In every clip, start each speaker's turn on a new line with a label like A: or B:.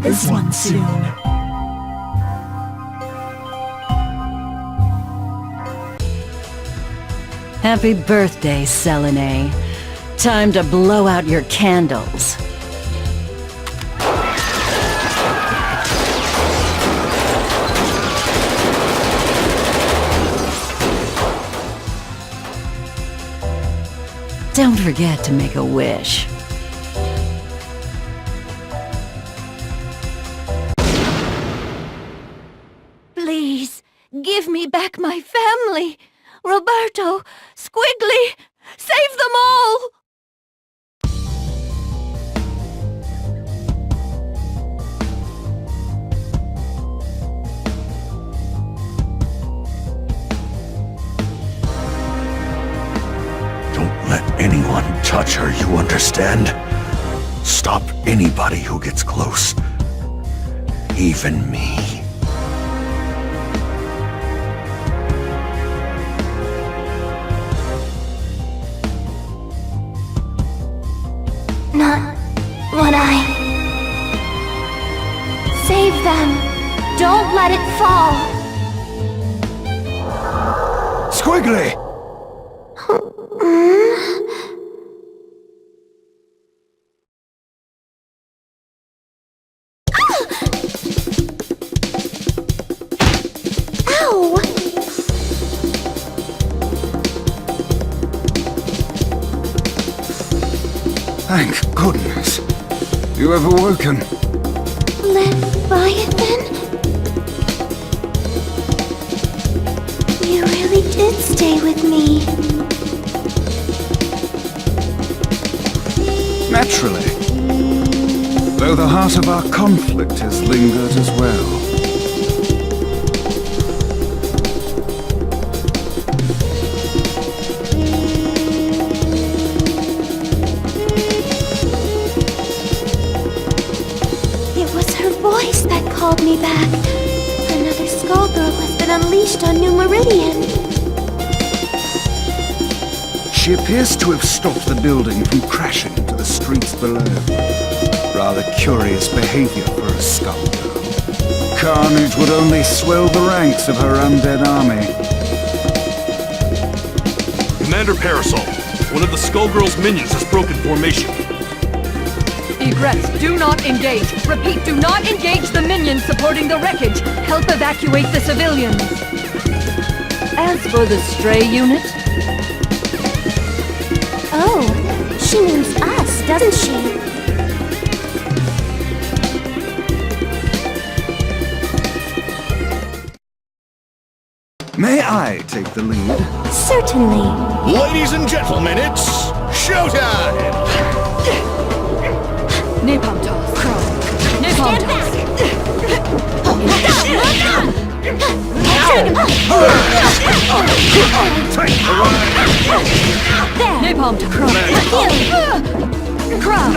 A: find this one soon.
B: Happy birthday, Selene. Time to blow out your candles. Don't forget to make a wish.
C: Please, give me back my family. Roberto, Squigly, save them all!
D: Don't let anyone touch her, you understand? Stop anybody who gets close. Even me.
C: Not what Save them! Don't let it fall!
D: Squigly!
C: Ow!
E: Thank goodness. You have awoken.
C: Leviathan? You really did stay with me.
E: Naturally. Though the heart of our conflict has lingered as well.
C: Called me back. Another Skullgirl has been unleashed on New Meridian.
E: She appears to have stopped the building from crashing into the streets below. Rather curious behavior for a Skullgirl. Carnage would only swell the ranks of her undead army.
F: Commander Parasol, one of the Skullgirls' minions has broken formation.
G: Egress, do not engage. Repeat, do not engage the minions supporting the wreckage. Help evacuate the civilians.
B: As for the stray unit...
C: Oh, she means us, doesn't she?
E: May I take the lead?
C: Certainly.
D: Ladies and gentlemen, it's showtime!
G: Napalm toss. Napalm toss. Napalm toss. Crowd.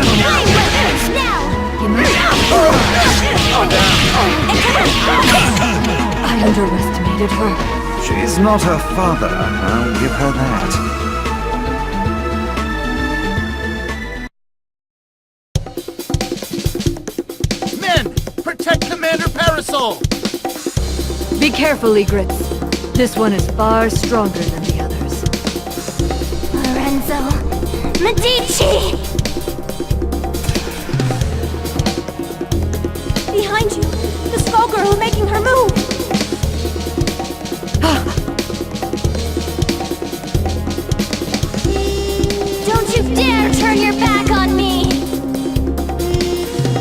G: I underestimated her.
E: She's not her father, I'll give her that.
G: Be careful, Egrets. This one is far stronger than the others.
C: Lorenzo, Medici! Behind you! The Skullgirl making her move! Don't you dare turn your back on me!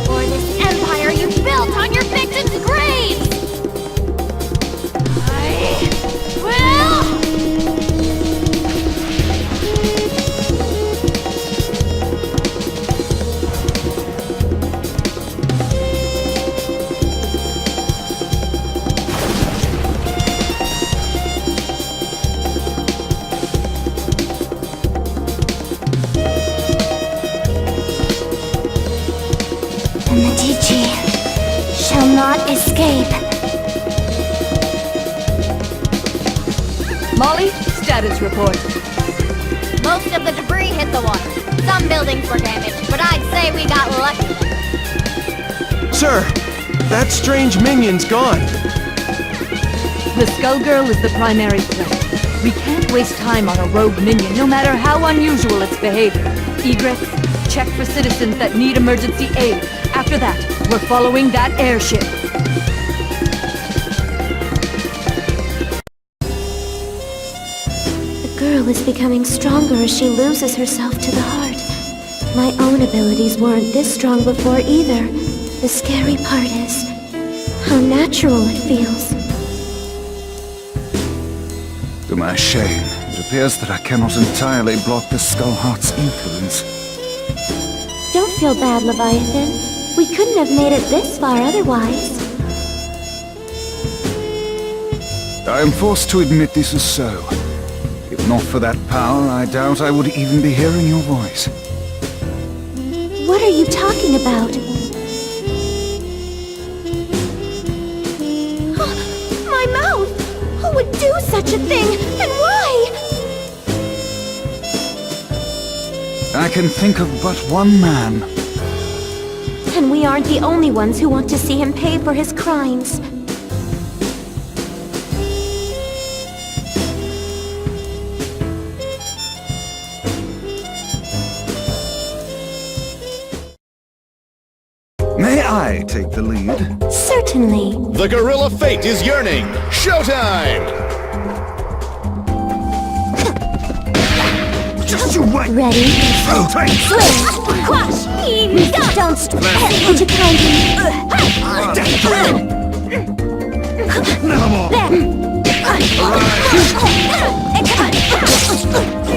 C: Or this empire you built on your victims' graves! The Medici shall not escape.
G: Molly, status report.
H: Most of the debris hit the water. Some buildings were damaged, but I'd say we got lucky.
A: Sir, that strange minion's gone.
G: The Skullgirl is the primary threat. We can't waste time on a rogue minion, no matter how unusual its behavior. Egress, check for citizens that need emergency aid. After that, we're following that airship.
C: The girl is becoming stronger as she loses herself to the heart. My own abilities weren't this strong before either. The scary part is how natural it feels.
E: To my shame, it appears that I cannot entirely block the Skullheart's influence.
C: Don't feel bad, Leviathan. We couldn't have made it this far otherwise.
E: I am forced to admit this is so. If not for that power, I doubt I would even be hearing your voice.
C: What are you talking about? My mouth! Who would do such a thing? And why?
E: I can think of but one man.
C: And we aren't the only ones who want to see him pay for his crimes.
E: May I take the lead?
C: Certainly.
I: The gorilla fate is yearning. Showtime!
E: Just you wait!
C: Ready? Swing! Crush! Don't hesitate to kindly.
E: Never more!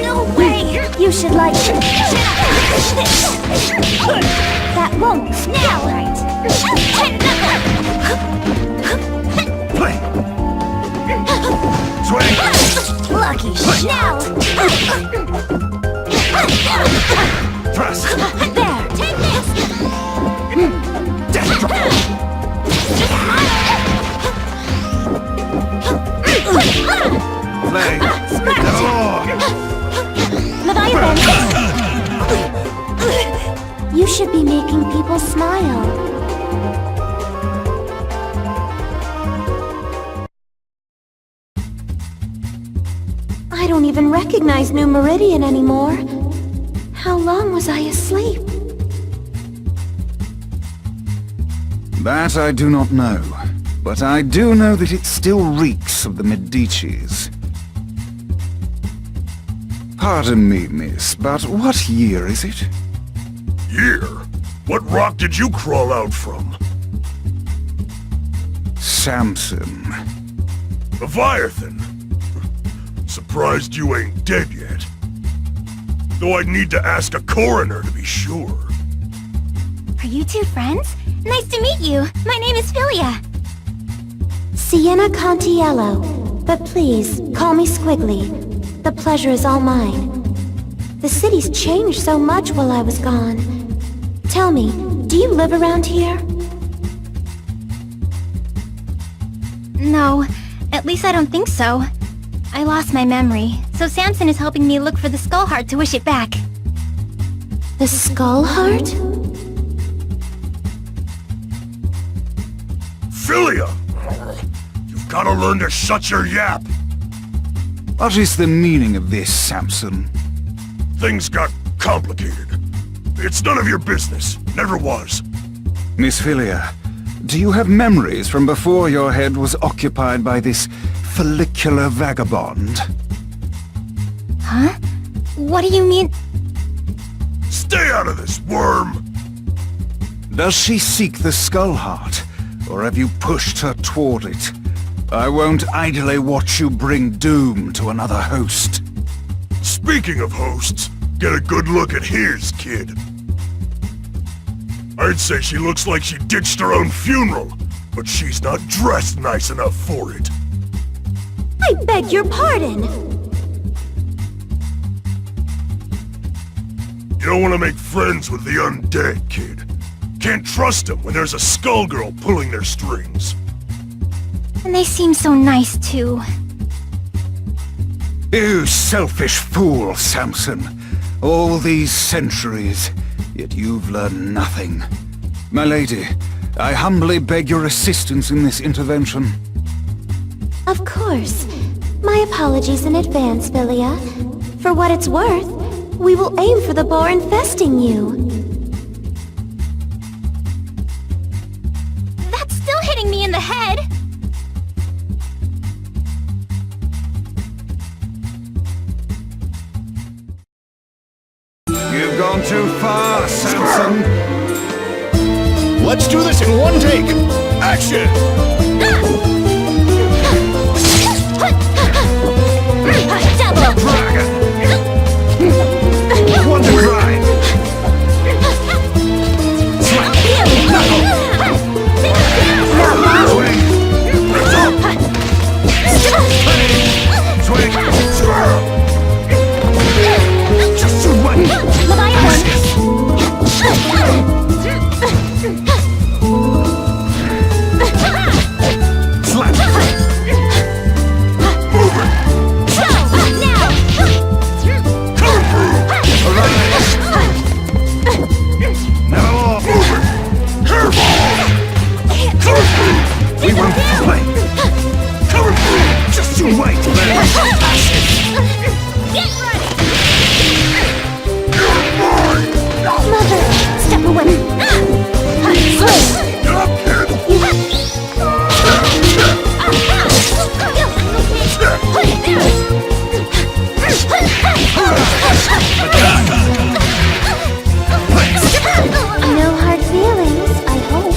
C: No way! You should like it. That won't. Now!
E: Play! Swing!
C: Lucky. Now!
E: Thrust!
C: There! Take this!
E: Death drop! Play! Never more!
C: Leviathan! You should be making people smile. I don't even recognize New Meridian anymore. How long was I asleep?
E: That I do not know, but I do know that it still reeks of the Medicis. Pardon me, miss, but what year is it?
D: Year? What rock did you crawl out from?
E: Samson.
D: Leviathan? Surprised you ain't dead yet. Though I'd need to ask a coroner to be sure.
H: Are you two friends? Nice to meet you. My name is Philia.
C: Sienna Contiello. But please, call me Squigly. The pleasure is all mine. The city's changed so much while I was gone. Tell me, do you live around here?
H: No, at least I don't think so. I lost my memory, so Samson is helping me look for the skull heart to wish it back.
C: The skull heart?
D: Philia! You've gotta learn to shut your yap!
E: What is the meaning of this, Samson?
D: Things got complicated. It's none of your business. Never was.
E: Miss Philia, do you have memories from before your head was occupied by this follicular vagabond?
H: Huh? What do you mean?
D: Stay out of this, worm!
E: Does she seek the skull heart, or have you pushed her toward it? I won't idly watch you bring doom to another host.
D: Speaking of hosts, get a good look at his, kid. I'd say she looks like she ditched her own funeral, but she's not dressed nice enough for it.
C: I beg your pardon!
D: You don't want to make friends with the undead, kid. Can't trust them when there's a Skullgirl pulling their strings.
H: And they seem so nice, too.
E: You selfish fool, Samson. All these centuries, yet you've learned nothing. My lady, I humbly beg your assistance in this intervention.
C: Of course. My apologies in advance, Philia. For what it's worth, we will aim for the boar infesting you.
H: That's still hitting me in the head!
E: You've gone too far, Samson.
I: Let's do this in one take. Action!
C: Double!
E: Dragon! Wonder Grind! Slap! Swing! Swing! Swirl! Just too much! Slap! We won't play. Just you wait, man.
H: Get ready!
C: Mother, step away. Swing!
D: Get up, kid!
C: No hard feelings, I hope.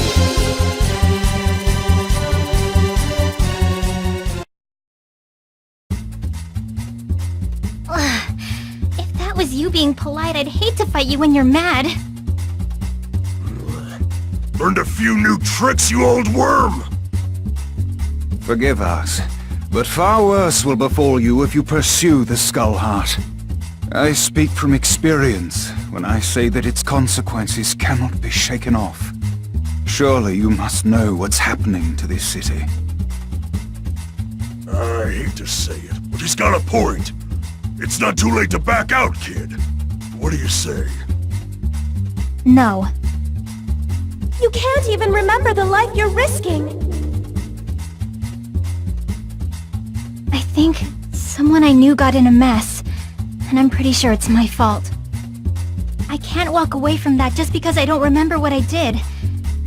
H: If that was you being polite, I'd hate to fight you when you're mad.
D: Learned a few new tricks, you old worm!
E: Forgive us, but far worse will befall you if you pursue the Skull Heart. I speak from experience when I say that its consequences cannot be shaken off. Surely you must know what's happening to this city.
D: I hate to say it, but he's got a point. It's not too late to back out, kid. What do you say?
H: No.
C: You can't even remember the life you're risking.
H: I think someone I knew got in a mess, and I'm pretty sure it's my fault. I can't walk away from that just because I don't remember what I did.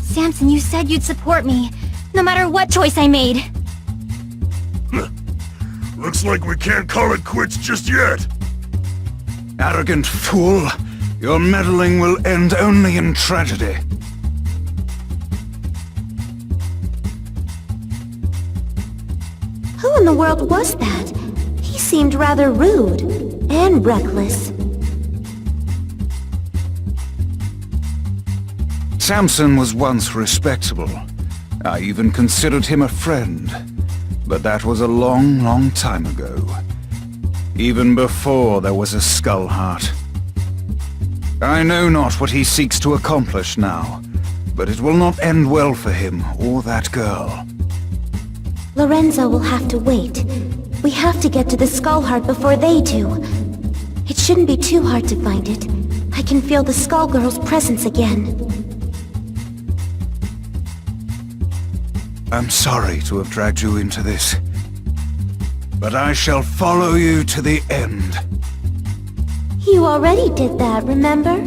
H: Samson, you said you'd support me, no matter what choice I made.
D: Looks like we can't call it quits just yet.
E: Arrogant fool! Your meddling will end only in tragedy.
C: Who in the world was that? He seemed rather rude and reckless.
E: Samson was once respectable. I even considered him a friend. But that was a long, long time ago. Even before there was a Skull Heart. I know not what he seeks to accomplish now, but it will not end well for him or that girl.
C: Lorenzo will have to wait. We have to get to the Skull Heart before they do. It shouldn't be too hard to find it. I can feel the Skullgirls' presence again.
E: I'm sorry to have dragged you into this, but I shall follow you to the end.
C: You already did that, remember?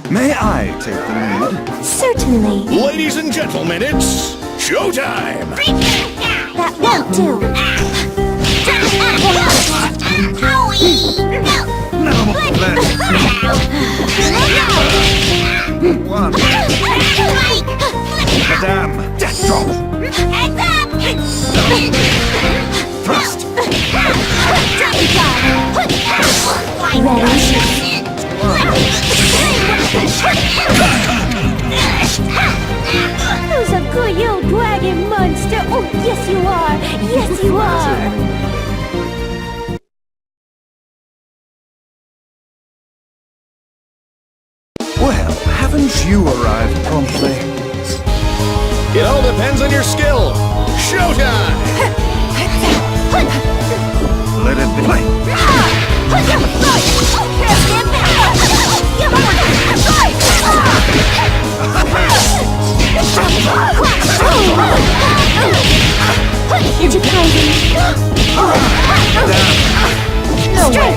E: May I take the lead?
C: Certainly.
I: Ladies and gentlemen, it's showtime!
C: That won't do.
E: No more less. One. Madame, death drop. Thrust.
C: Who's a good old dragon monster? Oh, yes you are. Yes you are.
E: Well, haven't you arrived promptly?
I: It all depends on your skill. Showtime!
G: No way!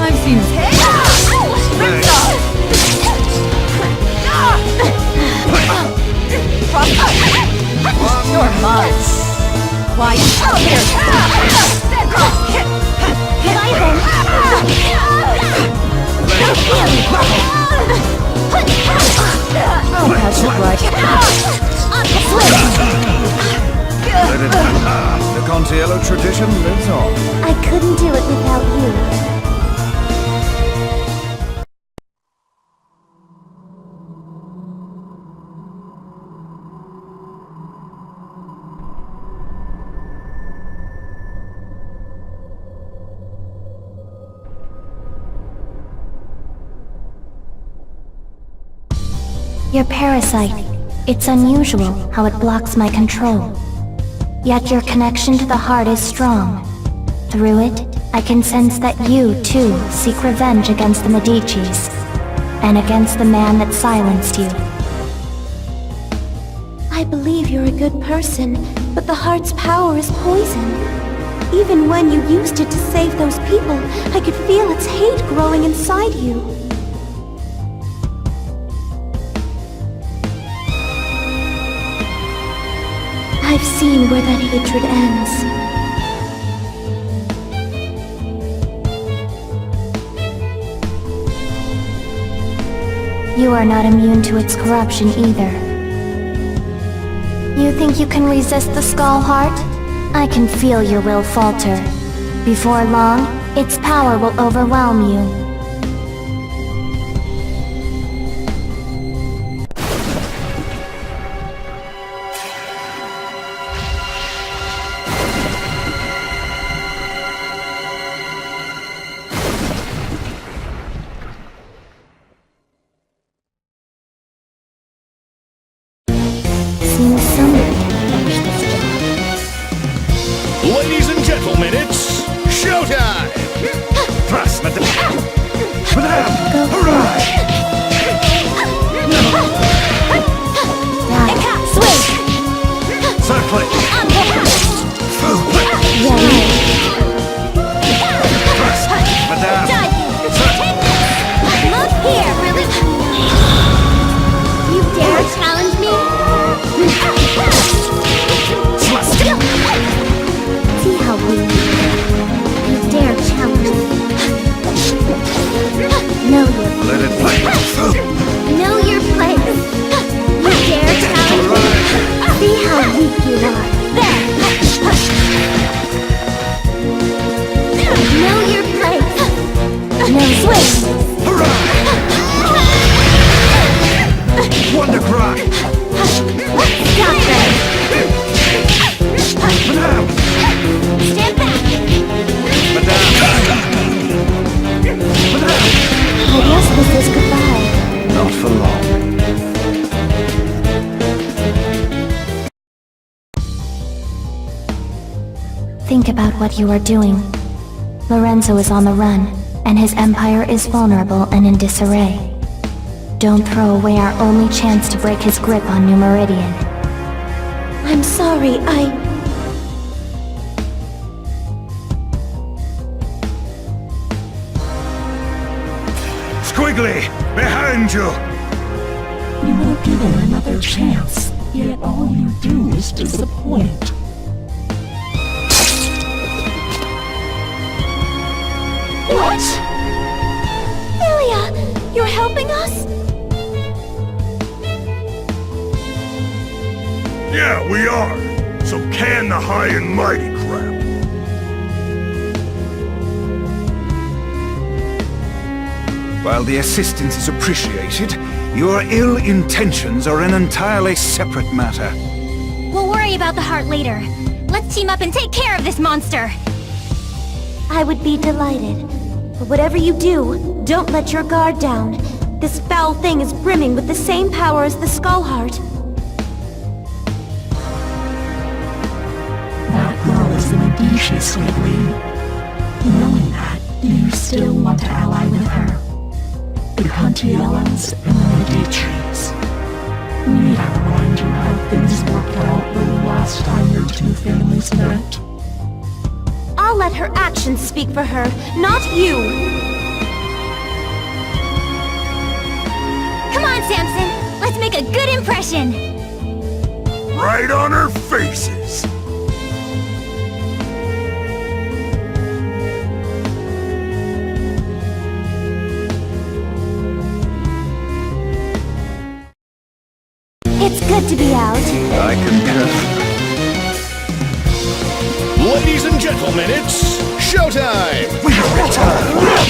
G: I've seen his head! You're mine! Quiet! Here! I'll catch you right.
E: Let it happen. The Contiello tradition lives on.
C: I couldn't do it without you. Your parasite. It's unusual how it blocks my control. Yet your connection to the heart is strong. Through it, I can sense that you, too, seek revenge against the Medicis, and against the man that silenced you. I believe you're a good person, but the heart's power is poison. Even when you used it to save those people, I could feel its hate growing inside you. I've seen where that hatred ends. You are not immune to its corruption either. You think you can resist the Skull Heart? I can feel your will falter. Before long, its power will overwhelm you.
I: Ladies and gentlemen, it's showtime!
E: Thrust, let them...
C: Swing!
E: Circle it! Thrust, madame!
C: Look here, really? You dare challenge me? See how weak you dare challenge me. Know your place.
E: Let it play!
C: Know your place. You dare challenge me? See how weak you are. There! Know your place. No swing!
E: Wonder cry!
C: Stop there!
E: Madame!
C: Stand back!
E: Madame! Madame!
C: I guess this is goodbye.
E: Not for long.
C: Think about what you are doing. Lorenzo is on the run, and his empire is vulnerable and in disarray. Don't throw away our only chance to break his grip on New Meridian. I'm sorry,
E: Squigly! Behind you!
J: You were given another chance, yet all you do is disappoint.
C: What? Lilia, you're helping us?
D: Yeah, we are. So can the high and mighty crap.
E: While the assistance is appreciated, your ill intentions are an entirely separate matter.
H: We'll worry about the heart later. Let's team up and take care of this monster!
C: I would be delighted. But whatever you do, don't let your guard down. This foul thing is brimming with the same power as the Skull Heart.
J: That girl is the Medici, Squigly. Knowing that, do you still want to ally with her? The Contiellos and the Medicis. Need I remind you how things worked out the last time your two families met?
C: I'll let her actions speak for her, not you!
H: Come on, Samson! Let's make a good impression!
D: Right on our faces!
C: It's good to be out.
E: I concur.
I: Ladies and gentlemen, it's showtime!
E: We return!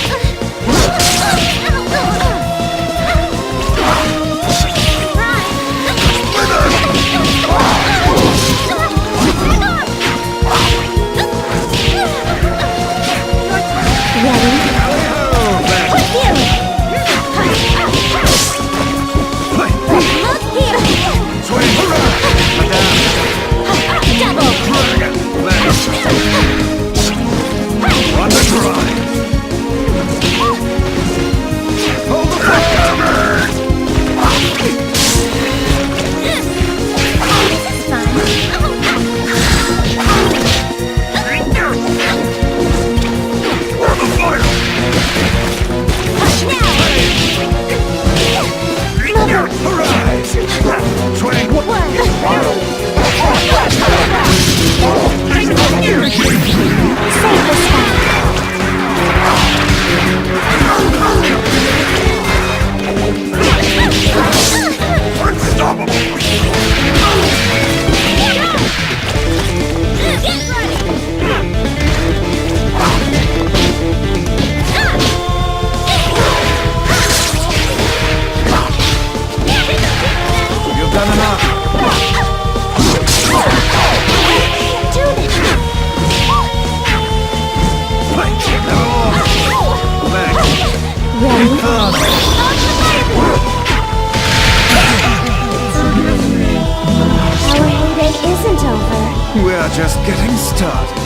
E: We're just getting started.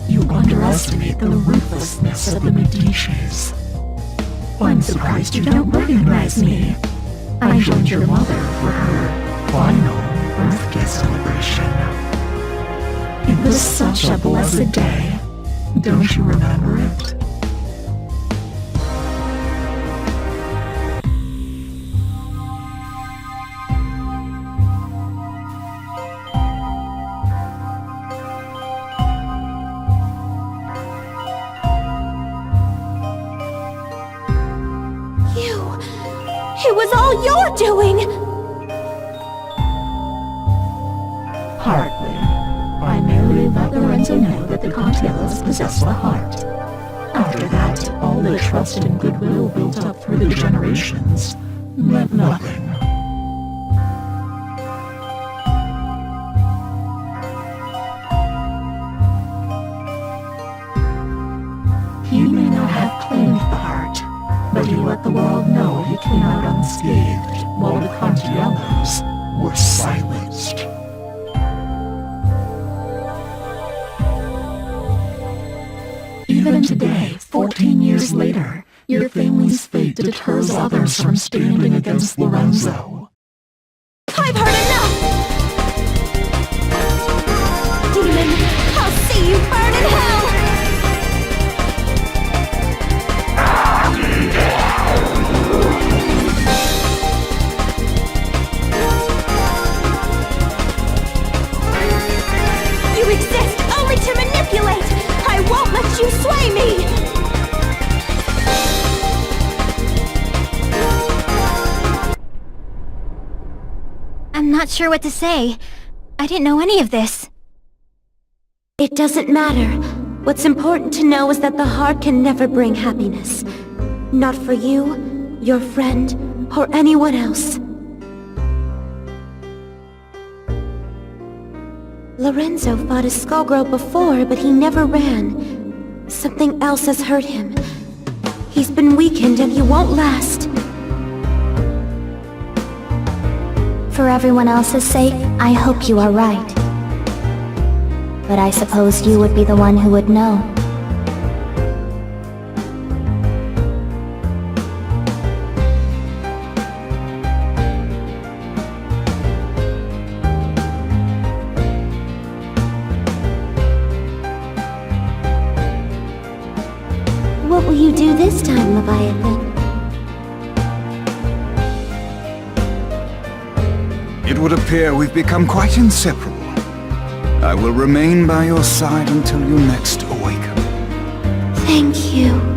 J: You underestimate the ruthlessness of the Medicis. I'm surprised you don't recognize me. I joined your mother for her final birthday celebration. It was such a blessed day. Don't you remember it?
C: It was all your doing!
J: Hardly. I merely let Lorenzo know that the Contiellos possess the heart. After that, all the trust and goodwill built up through the generations meant nothing. He may not have claimed the heart, but he let the world know he came out unscathed, while the Contiellos were silenced. Even today, 14 years later, your family's fate deters others from standing against Lorenzo.
C: I've heard enough! Demon, I'll see you burn in hell! You exist only to manipulate! I won't let you sway me!
H: I'm not sure what to say. I didn't know any of this.
C: It doesn't matter. What's important to know is that the heart can never bring happiness. Not for you, your friend, or anyone else. Lorenzo fought a Skullgirl before, but he never ran. Something else has hurt him. He's been weakened and he won't last.
H: For everyone else's sake, I hope you are right. But I suppose you would be the one who would know.
C: do this time, Leviathan?
E: It would appear we've become quite inseparable. I will remain by your side until you next awaken.
C: Thank you.